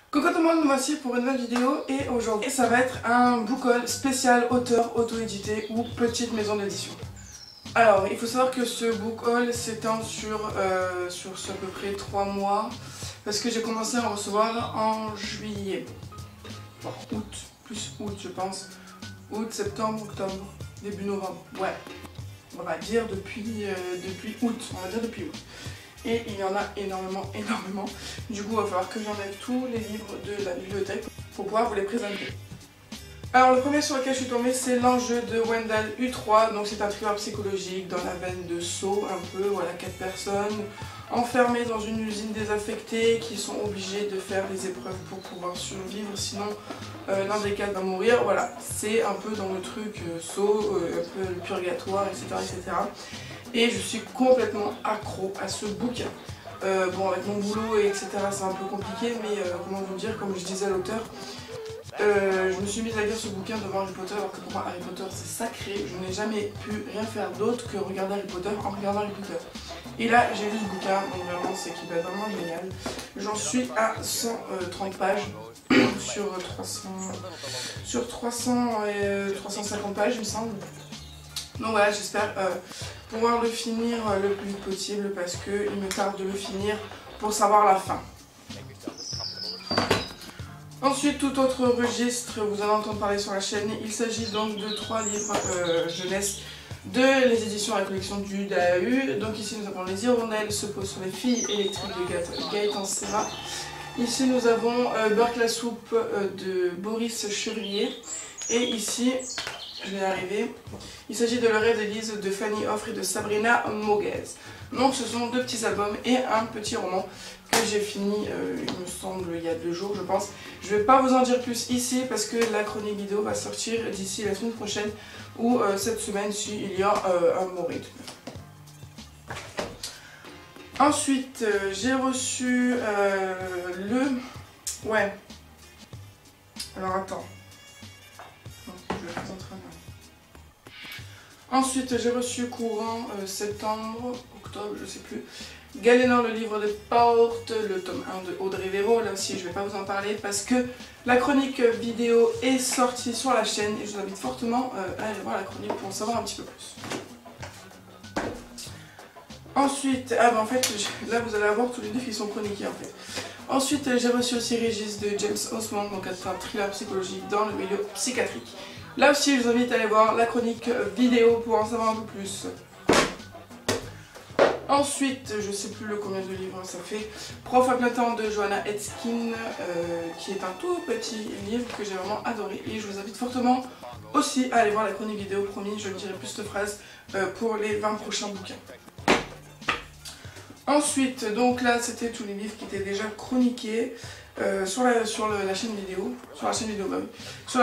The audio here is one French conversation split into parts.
Coucou tout le monde, voici pour une nouvelle vidéo et aujourd'hui ça va être un book haul spécial auteur auto-édité ou petite maison d'édition. Alors il faut savoir que ce book haul s'étend sur à peu près 3 mois parce que j'ai commencé à en recevoir en juillet, voire août, plus août je pense, août, septembre, octobre, début novembre, ouais, on va dire depuis août, Et il y en a énormément. Du coup, il va falloir que j'enlève tous les livres de la bibliothèque pour pouvoir vous les présenter. Alors, le premier sur lequel je suis tombée, c'est L'Enjeu de Wendell U3. Donc, c'est un thriller psychologique dans la veine de Saw, un peu. Voilà, 4 personnes enfermées dans une usine désaffectée qui sont obligées de faire des épreuves pour pouvoir survivre. Sinon, l'un des quatre va mourir. Voilà, c'est un peu dans le truc Saw, un peu le purgatoire, etc. Et je suis complètement accro à ce bouquin. Bon, avec mon boulot et etc, c'est un peu compliqué, mais comment vous dire, comme je disais à l'auteur, je me suis mise à lire ce bouquin devant Harry Potter, alors que pour moi Harry Potter c'est sacré. Je n'ai jamais pu rien faire d'autre que regarder Harry Potter en regardant Harry Potter. Et là, j'ai lu ce bouquin, donc vraiment c'est qu'il va être vraiment génial. J'en suis à 130 pages sur 350 pages, il me semble. Donc voilà, j'espère pouvoir le finir le plus vite possible parce qu'il me tarde de le finir pour savoir la fin. Ensuite, tout autre registre, vous allez entendre parler sur la chaîne. Il s'agit donc de 3 livres jeunesse de les éditions à la collection du DAU. Donc ici nous avons Les hirondelles se posent sur les filles électriques de Gaëtan Serra. Ici nous avons Burke la soupe de Boris Chevrier. Et ici, je vais y arriver, il s'agit de Le rêve d'Élise de Fanny Offre et de Sabrina Moguez. Donc ce sont 2 petits albums et un petit roman que j'ai fini, il me semble, il y a 2 jours je pense. Je ne vais pas vous en dire plus ici parce que la chronique vidéo va sortir d'ici la semaine prochaine ou cette semaine s'il y a un bon rythme. Ensuite, j'ai reçu Ouais. Alors attends. Ensuite, j'ai reçu courant septembre, octobre, je sais plus, Galénor, le livre de porte, le tome 1 de Audrey Véro. Là aussi, je ne vais pas vous en parler parce que la chronique vidéo est sortie sur la chaîne et je vous invite fortement à aller voir la chronique pour en savoir un petit peu plus. Ensuite, en fait, là vous allez avoir tous les livres qui sont chroniqués en fait. Ensuite, j'ai reçu aussi Régis de James Osmond, donc c'est un thriller psychologique dans le milieu psychiatrique. Là aussi, je vous invite à aller voir la chronique vidéo pour en savoir un peu plus. Ensuite, je sais plus combien de livres ça fait, Prof à plein temps de Johanna Etkin, qui est un tout petit livre que j'ai vraiment adoré. Et je vous invite fortement aussi à aller voir la chronique vidéo, promis, je dirai plus de phrases pour les 20 prochains bouquins. Ensuite, donc là, c'était tous les livres qui étaient déjà chroniqués. Sur la chaîne vidéo, sur la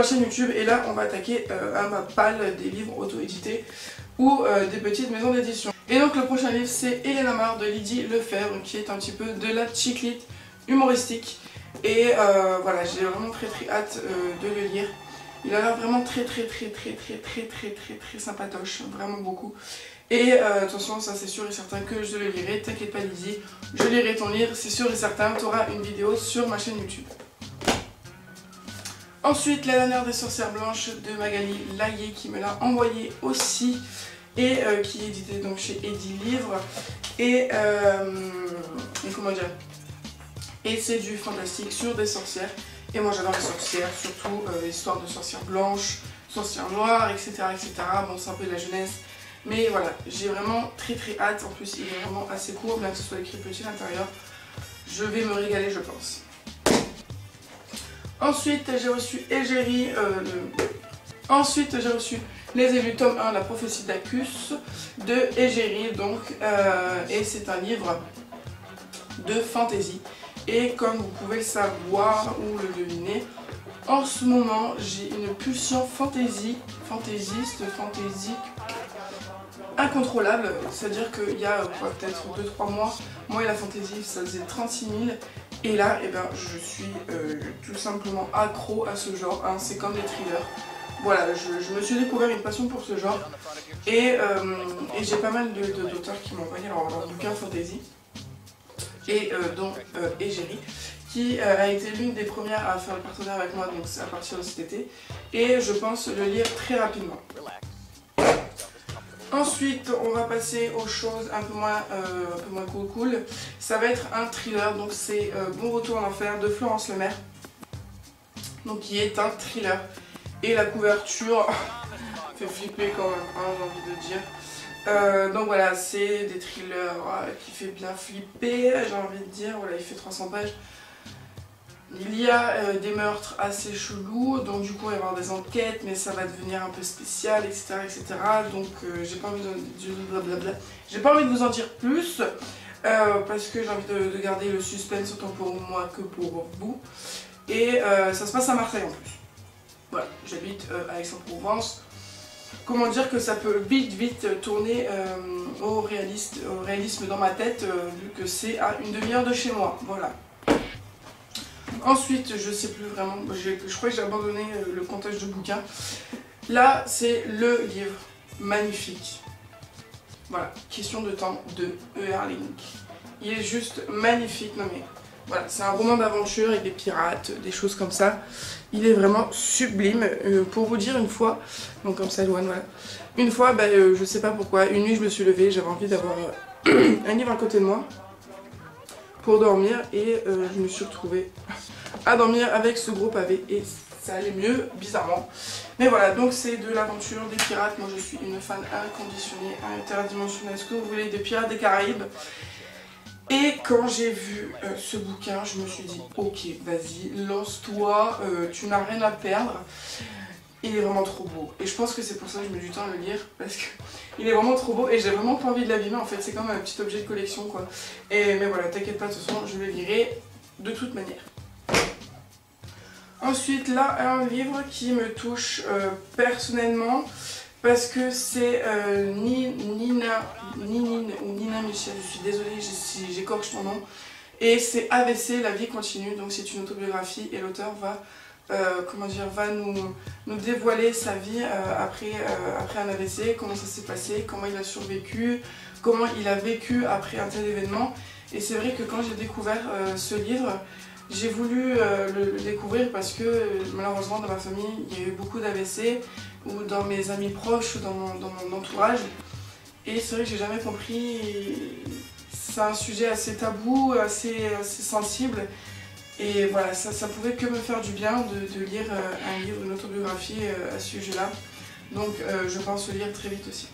chaîne YouTube, et là on va attaquer à ma palle des livres auto-édités ou des petites maisons d'édition. Et donc le prochain livre c'est Hélène Amarre de Lydie Lefebvre, qui est un petit peu de la chiclite humoristique. Et voilà, j'ai vraiment très hâte de le lire. Il a l'air vraiment très sympatoche, vraiment beaucoup. Et attention, ça c'est sûr et certain que je le lirai, t'inquiète pas Lydie, je lirai ton livre, c'est sûr et certain, tu auras une vidéo sur ma chaîne YouTube. Ensuite, La dernière des sorcières blanches de Magali Laillé qui me l'a envoyé aussi et qui est édité donc chez Eddy Livre. Et comment dire, et c'est du fantastique sur des sorcières. Et moi j'adore les sorcières, surtout l'histoire de sorcières blanches, sorcières noires, etc. Bon, c'est un peu de la jeunesse. Mais voilà, j'ai vraiment très hâte. En plus, il est vraiment assez court, bien que ce soit écrit petit à l'intérieur. Je vais me régaler, je pense. Ensuite, j'ai reçu Égérie. Ensuite, j'ai reçu Les élus, tome 1, La prophétie d'Acus de Égérie. Donc, et c'est un livre de fantasy. Et comme vous pouvez le savoir ou le deviner, en ce moment, j'ai une pulsion fantaisique, incontrôlable, c'est-à-dire qu'il y a peut-être 2-3 mois, moi et la fantaisie ça faisait 36 000 et là eh ben, je suis tout simplement accro à ce genre, hein. C'est comme les thrillers. Voilà, je me suis découvert une passion pour ce genre et j'ai pas mal d'auteurs qui m'ont envoyé leur bouquin fantasy et dont Égérie qui a été l'une des premières à faire le partenariat avec moi, donc c'est à partir de cet été, et je pense le lire très rapidement. Ensuite, on va passer aux choses un peu moins cool. Ça va être un thriller, donc c'est Bon Retour en Enfer de Florence Lemaire, donc qui est un thriller. Et la couverture fait flipper quand même, hein, j'ai envie de dire. Donc voilà, c'est des thrillers qui fait bien flipper, j'ai envie de dire. Voilà, il fait 300 pages. Il y a des meurtres assez chelous, donc du coup il va y avoir des enquêtes, mais ça va devenir un peu spécial, etc. etc. Donc j'ai pas envie de vous en dire plus, parce que j'ai envie de garder le suspense autant pour moi que pour vous. Et ça se passe à Marseille en plus. Voilà, j'habite à Aix-en-Provence. Comment dire que ça peut vite tourner au réalisme dans ma tête, vu que c'est à une demi-heure de chez moi. Voilà. Ensuite, je sais plus vraiment, je crois que j'ai abandonné le comptage de bouquins. Là, c'est le livre magnifique. Voilà, Question de temps de E.R. Link. Il est juste magnifique, non mais voilà, c'est un roman d'aventure avec des pirates, des choses comme ça. Il est vraiment sublime. Pour vous dire une fois, donc comme ça, Loane, voilà. Une fois, je sais pas pourquoi, une nuit je me suis levée, j'avais envie d'avoir un livre à côté de moi pour dormir et je me suis retrouvée à dormir avec ce gros pavé et ça allait mieux, bizarrement. Mais voilà, donc c'est de l'aventure, des pirates. Moi je suis une fan inconditionnée, interdimensionnelle, ce que vous voulez, des pirates des Caraïbes. Et quand j'ai vu ce bouquin, je me suis dit ok, vas-y, lance-toi, tu n'as rien à perdre. Il est vraiment trop beau. Et je pense que c'est pour ça que je mets du temps à le lire, parce qu'il est vraiment trop beau et j'ai vraiment pas envie de l'abîmer. En fait, c'est comme un petit objet de collection, quoi. Mais voilà, t'inquiète pas, de toute façon, je le lirai de toute manière. Ensuite, là, un livre qui me touche personnellement, parce que c'est Nina Michel, je suis désolée si j'écorche ton nom, et c'est AVC, la vie continue, donc c'est une autobiographie et l'auteur va, va nous dévoiler sa vie après un AVC, comment ça s'est passé, comment il a survécu, comment il a vécu après un tel événement. Et c'est vrai que quand j'ai découvert ce livre, j'ai voulu le découvrir parce que malheureusement dans ma famille il y a eu beaucoup d'AVC, ou dans mes amis proches, ou dans mon entourage. Et c'est vrai que j'ai jamais compris, c'est un sujet assez tabou, assez sensible. Et voilà, ça pouvait que me faire du bien de lire un livre, une autobiographie à ce sujet-là. Donc je pense le lire très vite aussi.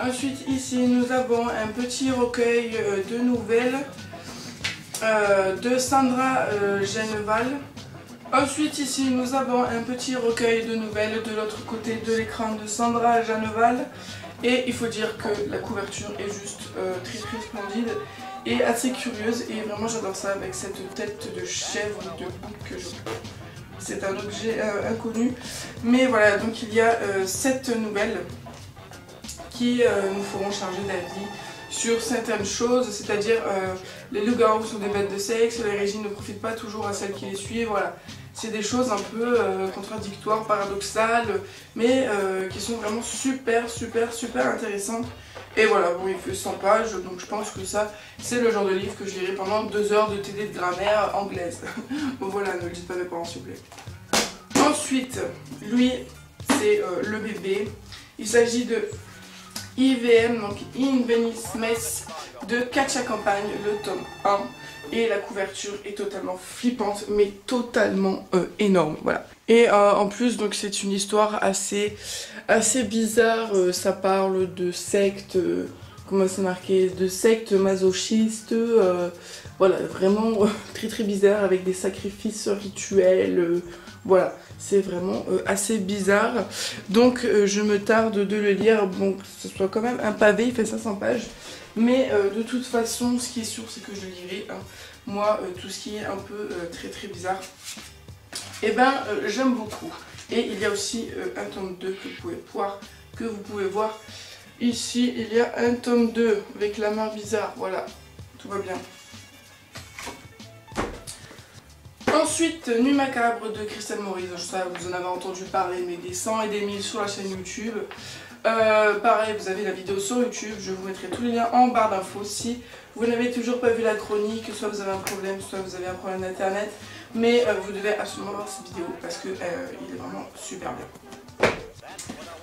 Ensuite ici nous avons un petit recueil de nouvelles de Sandra Genneval. Ensuite ici nous avons un petit recueil de nouvelles de l'autre côté de l'écran de Sandra Genneval. Et il faut dire que la couverture est juste très splendide et assez curieuse. Et vraiment j'adore ça avec cette tête de chèvre de bouc. C'est un objet inconnu. Mais voilà, donc il y a 7 nouvelles qui nous feront changer d'avis sur certaines choses, c'est-à-dire les loups-garous sont des bêtes de sexe, les régimes ne profitent pas toujours à celles qui les suivent, voilà. C'est des choses un peu contradictoires, paradoxales, mais qui sont vraiment super intéressantes. Et voilà, bon, il fait 100 pages, donc je pense que ça, c'est le genre de livre que je lirai pendant 2 heures de TD de grammaire anglaise. Bon voilà, ne le dites pas à mes parents s'il vous plaît. Ensuite, lui, c'est le bébé. Il s'agit de IVM, donc In Venice Mess de Katia Campagne, le tome 1. Et la couverture est totalement flippante, mais totalement énorme, voilà. Et en plus, donc c'est une histoire assez bizarre, ça parle de sectes, comment c'est marqué, de sectes masochistes, voilà, vraiment très bizarre, avec des sacrifices rituels, voilà. C'est vraiment assez bizarre, donc je me tarde de le lire, bon que ce soit quand même un pavé, il fait 500 pages, mais de toute façon ce qui est sûr c'est que je le lirai, hein. Moi tout ce qui est un peu très bizarre, et ben j'aime beaucoup. Et il y a aussi un tome 2 que vous pouvez voir ici, il y a un tome 2 avec la main bizarre, voilà, tout va bien. Ensuite, Nuit macabre de Christelle Maurice, ça vous en avez entendu parler, mais des 100 et des 1000 sur la chaîne YouTube. Pareil, vous avez la vidéo sur YouTube, je vous mettrai tous les liens en barre d'infos si vous n'avez toujours pas vu la chronique, soit vous avez un problème, soit vous avez un problème d'internet, mais vous devez absolument voir cette vidéo parce que il est vraiment super bien.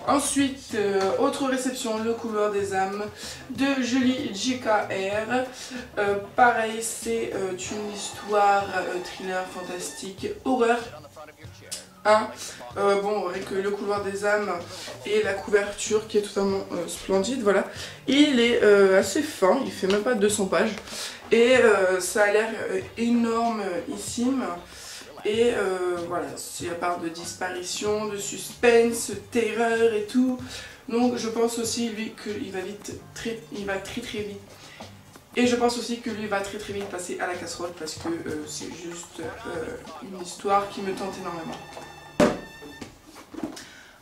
Ensuite, autre réception, Le couloir des âmes de Julie JKR. Pareil, c'est une histoire thriller fantastique horreur. Bon, avec Le couloir des âmes et la couverture qui est totalement splendide, voilà. Il est assez fin, il fait même pas 200 pages et ça a l'air énormissime. Et voilà, c'est à part de disparition, de suspense, terreur et tout. Donc je pense aussi lui qu'il va il va très vite. Et je pense aussi que lui va très vite passer à la casserole parce que c'est juste une histoire qui me tente énormément.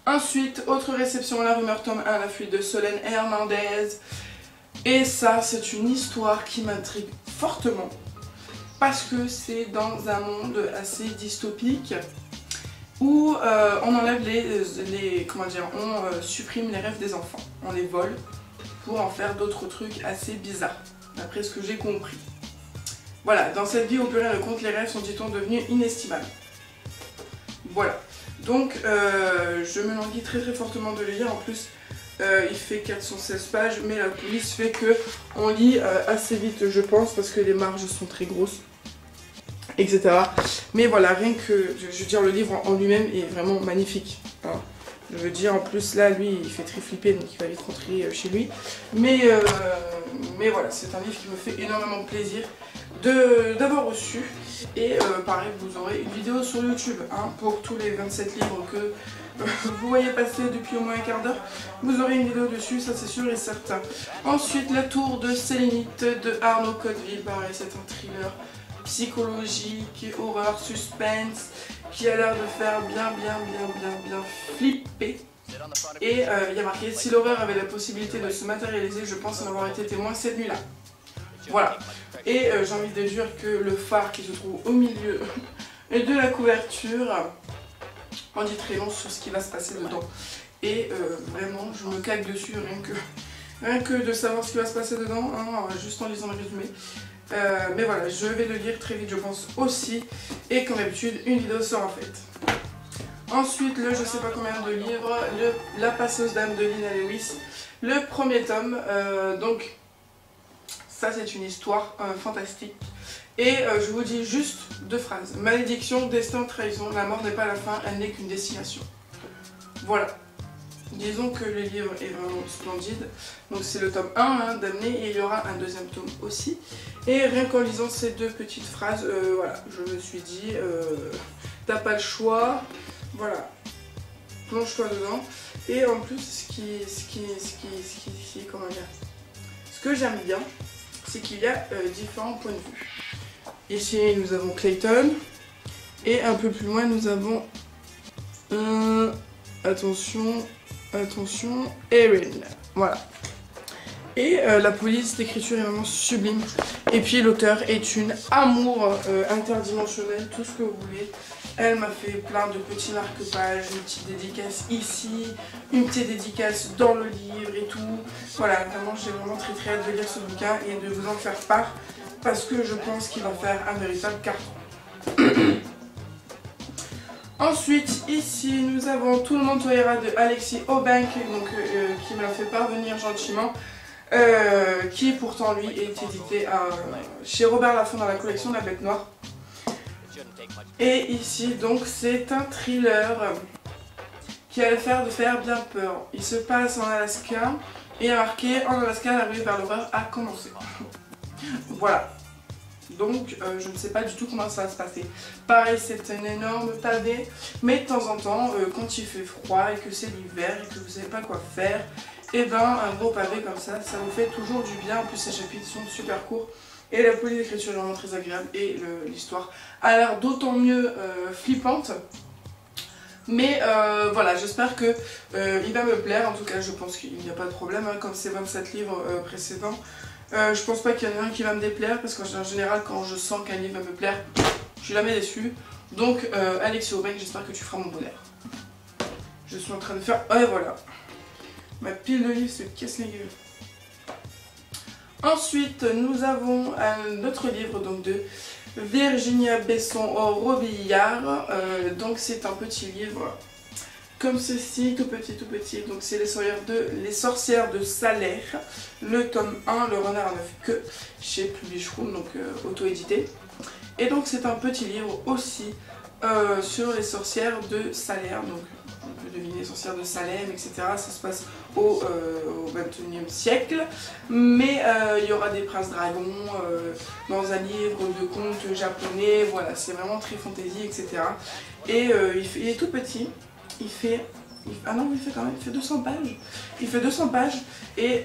Ensuite, autre réception, La rumeur tome 1, La fuite de Solène Hernandez. Et ça, c'est une histoire qui m'intrigue fortement. Parce que c'est dans un monde assez dystopique où on enlève comment dire, on supprime les rêves des enfants. On les vole pour en faire d'autres trucs assez bizarres, d'après ce que j'ai compris. Voilà, dans cette vie au plus rien ne compte, les rêves sont, dit-on, devenus inestimables. Voilà. Donc je me languis très fortement de le lire. En plus il fait 416 pages, mais la police fait que on lit assez vite, je pense, parce que les marges sont très grosses, etc. Mais voilà, rien que, je veux dire, le livre en lui-même est vraiment magnifique, hein. Je veux dire, en plus là, lui, il fait très flipper, donc il va vite rentrer chez lui. Mais voilà, c'est un livre qui me fait énormément plaisir d'avoir reçu. Et pareil, vous aurez une vidéo sur YouTube, hein, pour tous les 27 livres que vous voyez passer depuis au moins un quart d'heure. Vous aurez une vidéo dessus, ça c'est sûr et certain. Ensuite, La tour de Sélénite de Arnaud Codeville. Pareil, c'est un thriller psychologique, horreur, suspense, qui a l'air de faire bien flipper. Et il y a marqué: si l'horreur avait la possibilité de se matérialiser, je pense en avoir été témoin cette nuit-là. Voilà. Et j'ai envie de dire que le phare qui se trouve au milieu de la couverture en dit très long sur ce qui va se passer dedans. Et vraiment, je me cague dessus rien que de savoir ce qui va se passer dedans, hein, juste en lisant le résumé. Mais voilà, je vais le lire très vite, je pense aussi. Et comme d'habitude, une vidéo sera faite. Ensuite, le je sais pas combien de livres, La passeuse d'âme de Lina Lewis, le premier tome. Donc, ça c'est une histoire fantastique. Et je vous dis juste 2 phrases. Malédiction, destin, trahison, la mort n'est pas la fin, elle n'est qu'une destination. Voilà. Disons que le livre est vraiment splendide. Donc c'est le tome 1 hein, d'amener et il y aura un deuxième tome aussi. Et rien qu'en lisant ces 2 petites phrases, voilà, je me suis dit, t'as pas le choix, voilà, plonge-toi dedans. Et en plus, ce que j'aime bien, c'est qu'il y a différents points de vue. Ici nous avons Clayton et un peu plus loin nous avons attention, Erin. Voilà. Et la police d'écriture est vraiment sublime. Et puis l'auteur est une amour interdimensionnelle, tout ce que vous voulez. Elle m'a fait plein de petits marque-pages, une petite dédicace ici, une petite dédicace dans le livre et tout. Voilà, vraiment j'ai vraiment très hâte de lire ce bouquin et de vous en faire part parce que je pense qu'il va faire un véritable carton. Ensuite, ici, nous avons Tout le monde toléra de Alexis Aubank, donc qui me l'a fait parvenir gentiment, qui pourtant lui est édité chez Robert Laffont dans la collection de La Bête Noire. Et ici, donc, c'est un thriller qui a l'affaire de faire bien peur. Il se passe en Alaska et il y a marqué: en Alaska, la rue vers l'horreur a commencé. Voilà. Donc je ne sais pas du tout comment ça va se passer. Pareil, c'est un énorme pavé, mais de temps en temps, quand il fait froid et que c'est l'hiver et que vous ne savez pas quoi faire, et ben un gros pavé comme ça vous fait toujours du bien. En plus ces chapitres sont super courts et la police d'écriture est vraiment très agréable et l'histoire a l'air d'autant mieux flippante. Mais voilà, j'espère que il va me plaire. En tout cas, je pense qu'il n'y a pas de problème, hein, comme ces 27 livres précédents. Je pense pas qu'il y en ait un qui va me déplaire parce qu'en général quand je sens qu'un livre va me plaire, je suis jamais déçue. Donc Alexis Aubank, j'espère que tu feras mon bonheur. Je suis en train de faire... Ouais voilà. Ma pile de livres se casse les gueules. Ensuite, nous avons un autre livre donc de Virginia Besson-Robillard. Donc c'est un petit livre comme ceci, tout petit, tout petit. Donc c'est les sorcières de Salers, le tome 1, le renard à 9 queues, chez Publishroom, donc auto-édité. Et donc c'est un petit livre aussi sur les sorcières de Salers. Donc on peut deviner les sorcières de Salem, etc. Ça se passe au XXIe siècle. Mais il y aura des princes dragons dans un livre de contes japonais. Voilà, c'est vraiment très fantasy, etc. Et il est tout petit. Ah non, il fait 200 pages. Il fait 200 pages. Et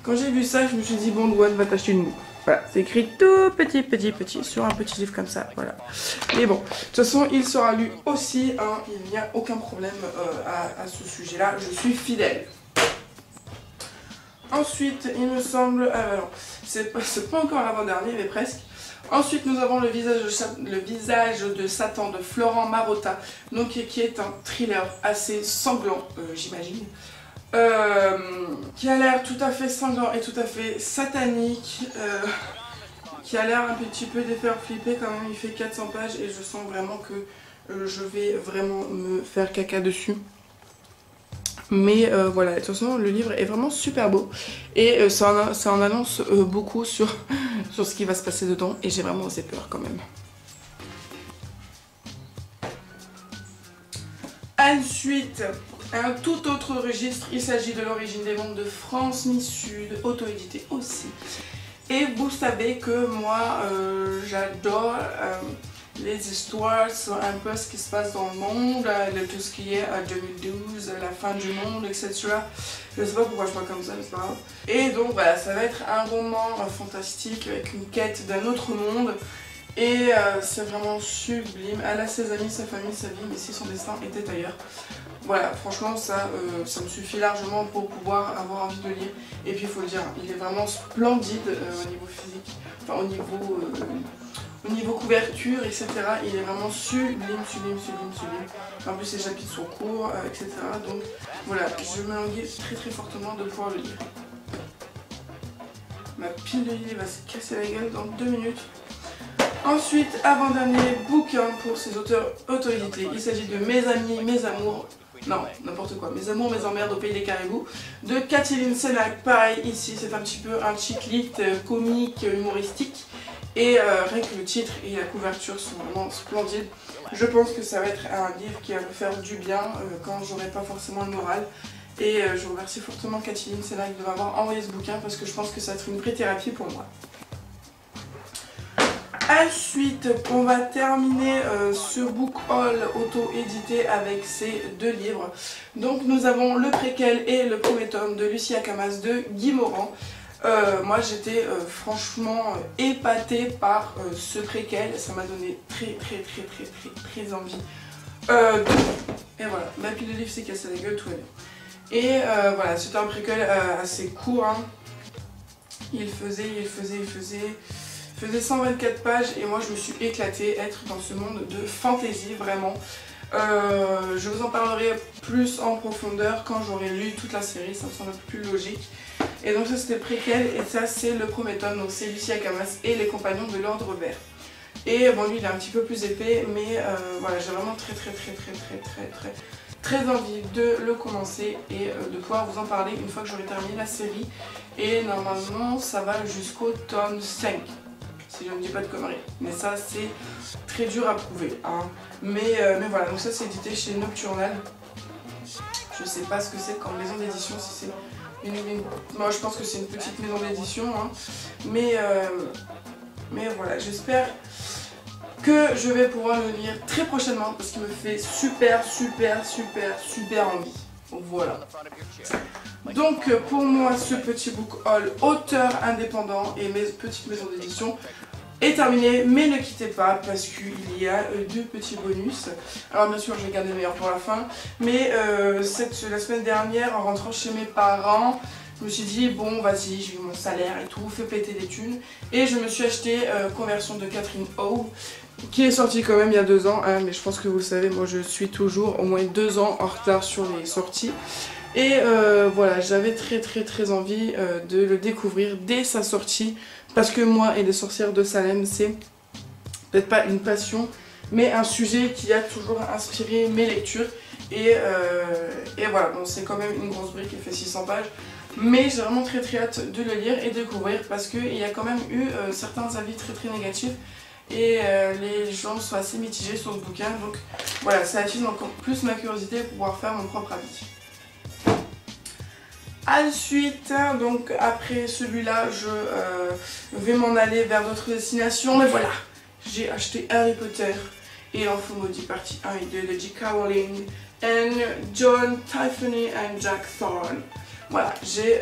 quand j'ai vu ça, je me suis dit, bon, Douane va t'acheter une boucle. Voilà, c'est écrit tout petit, petit, petit, sur un petit livre comme ça, voilà. Mais bon, de toute façon, il sera lu aussi, hein, il n'y a aucun problème à ce sujet-là, je suis fidèle. Ensuite, il me semble, alors, c'est pas encore l'avant-dernier, mais presque. Ensuite, nous avons le visage de Satan de Florent Marotta, donc qui est un thriller assez sanglant, j'imagine. Qui a l'air tout à fait sanglant et tout à fait satanique, qui a l'air un petit peu de faire flipper quand même. Il fait 400 pages et je sens vraiment que je vais vraiment me faire caca dessus. Mais voilà, de toute façon le livre est vraiment super beau et ça en annonce beaucoup sur ce qui va se passer dedans et j'ai vraiment assez peur quand même. Ensuite, un tout autre registre, il s'agit de l'origine des mondes de France Mi Sud, auto-édité aussi. Et vous savez que moi j'adore les histoires sur un peu ce qui se passe dans le monde, tout ce qui est 2012, la fin du monde, etc. Je sais pas pourquoi je parle comme ça, mais c'est pas grave. Et donc voilà, ça va être un roman fantastique avec une quête d'un autre monde. Et c'est vraiment sublime. Elle a ses amis, sa famille, sa vie, mais si son destin était ailleurs. Voilà, franchement ça me suffit largement pour pouvoir avoir envie de lire. Et puis il faut le dire, il est vraiment splendide au niveau physique, enfin au niveau couverture, etc. Il est vraiment sublime, sublime, sublime, sublime. En plus les chapitres sont courts, etc. Donc voilà, je me languis très très fortement de pouvoir le lire. Ma pile de livres va se casser la gueule dans 2 minutes. Ensuite, avant-dernier bouquin pour ces auteurs auto-édités. Il s'agit de Mes amis, mes amours, non, n'importe quoi, Mes amours, mes emmerdes au pays des caribous, de Kathleen Senac. Pareil, ici, c'est un petit peu un chick lit comique, humoristique. Et rien que le titre et la couverture sont vraiment splendides. Je pense que ça va être un livre qui va me faire du bien quand j'aurai pas forcément le moral. Et je remercie fortement Kathleen Senac de m'avoir envoyé ce bouquin parce que je pense que ça va être une vraie thérapie pour moi. Ensuite, on va terminer ce book haul auto-édité avec ces 2 livres. Donc nous avons le préquel et le premier tome de Lucie Akamas de Guy Morand. Moi j'étais franchement épatée par ce préquel, ça m'a donné très envie. Et voilà, ma pile de livres s'est cassée la gueule, tout va bien. Et voilà, c'était un préquel assez court, hein. Il faisait 124 pages et moi je me suis éclatée être dans ce monde de fantasy vraiment. Je vous en parlerai plus en profondeur quand j'aurai lu toute la série, ça me semble plus logique. Et donc ça c'était le préquel et ça c'est le premier tome, donc c'est Lucie Akamas et les compagnons de l'ordre vert. Et bon lui il est un petit peu plus épais mais voilà, j'ai vraiment très envie de le commencer et de pouvoir vous en parler une fois que j'aurai terminé la série. Et normalement ça va jusqu'au tome 5. Si je ne dis pas de conneries, mais ça c'est très dur à prouver, hein. Mais voilà, donc ça c'est édité chez Nocturnal. Je sais pas ce que c'est comme maison d'édition, si c'est moi je pense que c'est une petite maison d'édition, hein. Mais voilà, j'espère que je vais pouvoir le lire très prochainement parce qu'il me fait super envie. Voilà. Donc pour moi ce petit book haul auteur indépendant et mes petites maisons d'édition est terminé, mais ne quittez pas parce qu'il y a 2 petits bonus. Alors bien sûr je vais garder le meilleur pour la fin, mais la semaine dernière en rentrant chez mes parents, je me suis dit bon vas-y, j'ai eu mon salaire et tout, fais péter des thunes, et je me suis acheté Conversion de Catherine Howe, qui est sortie quand même il y a 2 ans, hein, mais je pense que vous le savez, moi je suis toujours au moins 2 ans en retard sur les sorties. Et voilà, j'avais très envie de le découvrir dès sa sortie, parce que moi et les sorcières de Salem, c'est peut-être pas une passion, mais un sujet qui a toujours inspiré mes lectures. Et voilà, bon, c'est quand même une grosse brique qui fait 600 pages. Mais j'ai vraiment très hâte de le lire et de découvrir, parce qu'il y a quand même eu certains avis très négatifs. Et les gens sont assez mitigés sur ce bouquin. Donc voilà, ça attise encore plus ma curiosité pour pouvoir faire mon propre avis. Ensuite, donc après celui-là, je vais m'en aller vers d'autres destinations. Mais voilà, j'ai acheté Harry Potter et l'Enfant Maudit partie 1 et 2 de J.K. Rowling et John Tiffany et Jack Thorne. Voilà, j'ai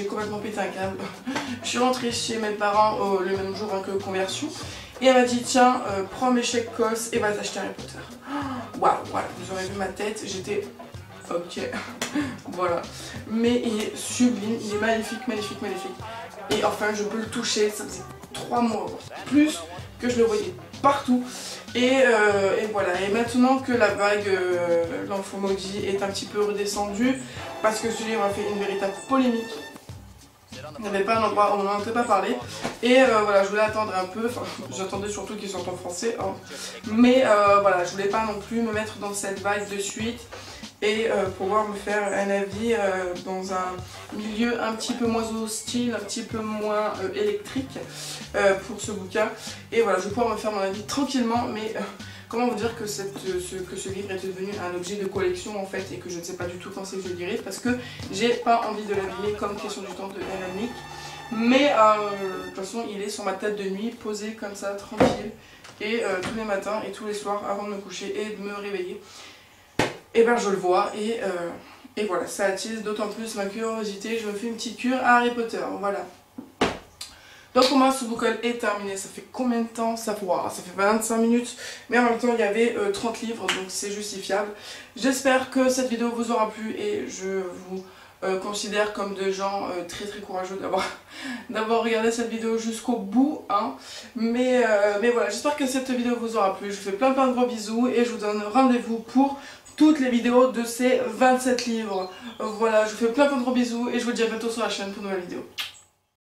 complètement pété un câble. Je suis rentrée chez mes parents le même jour que conversion. Et elle m'a dit tiens, prends mes chèques COS et va t'acheter Harry Potter. Waouh, voilà, vous aurez vu ma tête, j'étais ok. Voilà. Mais il est sublime, il est magnifique. Et enfin, je peux le toucher, ça faisait 3 mois, plus que je le voyais partout. Et voilà, et maintenant que la vague l'Enfant Maudit est un petit peu redescendue, parce que ce livre a fait une véritable polémique, il n'y avait pas un endroit où on n'en avait pas parlé, et voilà, je voulais attendre un peu, enfin j'attendais surtout qu'il sorte en français, hein. Mais voilà, je voulais pas non plus me mettre dans cette vague de suite, et pouvoir me faire un avis dans un milieu un petit peu moins hostile, un petit peu moins électrique pour ce bouquin. Et voilà, je vais pouvoir me faire mon avis tranquillement, mais comment vous dire que ce livre est devenu un objet de collection en fait, et que je ne sais pas du tout quand c'est que je le lirai, parce que j'ai pas envie de l'abîmer comme Question du temps de Ellen Nick. Mais de toute façon, il est sur ma table de nuit, posé comme ça, tranquille, et tous les matins et tous les soirs avant de me coucher et de me réveiller, et ben je le vois, et voilà, ça attise d'autant plus ma curiosité. Je me fais une petite cure à Harry Potter, voilà. Donc pour moi ce book haul est terminé. Ça fait combien de temps? Ça fait 25 minutes, mais en même temps il y avait 30 livres, donc c'est justifiable. J'espère que cette vidéo vous aura plu, et je vous considère comme des gens très courageux d'avoir regardé cette vidéo jusqu'au bout, hein. Mais voilà, j'espère que cette vidéo vous aura plu. Je vous fais plein de gros bisous, et je vous donne rendez-vous pour toutes les vidéos de ces 27 livres. Voilà, je vous fais plein de gros bisous, et je vous dis à bientôt sur la chaîne pour une nouvelle vidéo.